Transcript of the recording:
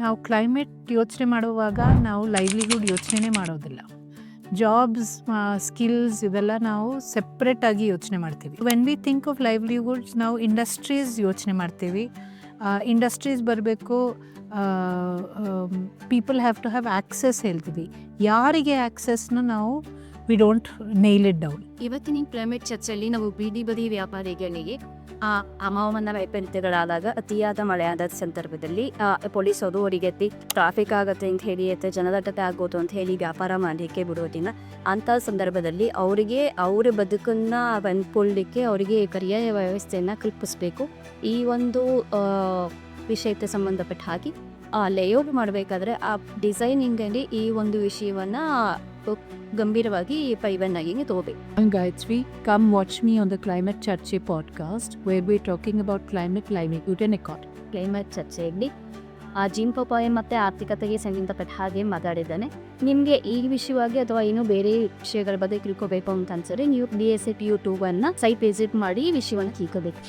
ನಾವು ಕ್ಲೈಮೇಟ್ ಯೋಚನೆ ಮಾಡುವಾಗ ನಾವು ಲೈವ್ಲಿಹುಡ್ ಯೋಚನೆ ಮಾಡೋದಿಲ್ಲ. ಜಾಬ್ಸ್, ಸ್ಕಿಲ್ಸ್ ಇವೆಲ್ಲ ನಾವು ಸೆಪ್ರೇಟಾಗಿ ಯೋಚನೆ ಮಾಡ್ತೀವಿ. When we think of livelihoods ನಾವು ಇಂಡಸ್ಟ್ರೀಸ್ ಯೋಚನೆ ಮಾಡ್ತೀವಿ. ಇಂಡಸ್ಟ್ರೀಸ್ ಬರಬೇಕು, people have to have access ಹೇಳ್ತೀವಿ. ಯಾರಿಗೆ ಆ್ಯಕ್ಸೆಸ್ನ ನಾವು we don't nail it down. ಇವತ್ತಿನ ಕ್ಲೈಮೇಟ್ ಚರ್ಚೆಯಲ್ಲಿ ನಾವು ಬೀದಿ ಬದಿ ವ್ಯಾಪಾರಿಗಳಿಗೆ ಹವಾಮಾನ ವೈಪರೀತ್ಯಗಳಾದಾಗ ಅತಿಯಾದ ಮಳೆಯಾದ ಸಂದರ್ಭದಲ್ಲಿ ಪೊಲೀಸರು ಅವರಿಗೆ ಟ್ರಾಫಿಕ್ ಆಗುತ್ತೆ ಅಂತ ಹೇಳಿ ಜನದಟ್ಟತೆ ಆಗೋದು ಅಂತ ಹೇಳಿ ವ್ಯಾಪಾರ ಮಾಡಲಿಕ್ಕೆ ಬಿಡೋದಿಲ್ಲ. ಅಂಥ ಸಂದರ್ಭದಲ್ಲಿ ಅವರಿಗೆ ಅವರ ಬದುಕನ್ನು ಬಂದ್ಕೊಳ್ಳಲಿಕ್ಕೆ ಅವರಿಗೆ ಪರ್ಯಾಯ ವ್ಯವಸ್ಥೆಯನ್ನು ಕಲ್ಪಿಸಬೇಕು. ಈ ಒಂದು ವಿಷಯಕ್ಕೆ ಸಂಬಂಧಪಟ್ಟ ಹಾಗೆ ಲೇಔಟ್ ಮಾಡಬೇಕಾದ್ರೆ ಆ ಡಿಸೈನಿಂಗಲ್ಲಿ ಈ ಒಂದು ವಿಷಯವನ್ನು ಗಂಭೀರವಾಗಿ ಪರಿಗಣನೆಗೆ ತಗೋಬೇಕು. Gayatri, come watch me on the Climate Charche podcast where we're talking about climate, livelihood and economy. Climate ಚರ್ಚೆಯಲ್ಲಿ ಜೀವನೋಪಾಯ ಮತ್ತು ಆರ್ಥಿಕತೆಗೆ ಸಂಬಂಧಪಟ್ಟ ಹಾಗೆ ಮಾತಾಡಿದ್ದಾನೆ. ನಿಮಗೆ ಈ ವಿಷಯವಾಗಿ ಅಥವಾ ಇನ್ನೂ ಬೇರೆ ವಿಷಯಗಳ ಬಗ್ಗೆ ತಿಳ್ಕೋಬೇಕು ಅಂತ ಅನ್ಸರಿ ನೀವು DSAT ಯೂಟ್ಯೂಬನ್ನು ಸೈಟ್ ವಿಸಿಟ್ ಮಾಡಿ ಈ ವಿಷಯವನ್ನು ತಿಳ್ಕೋಬೇಕು.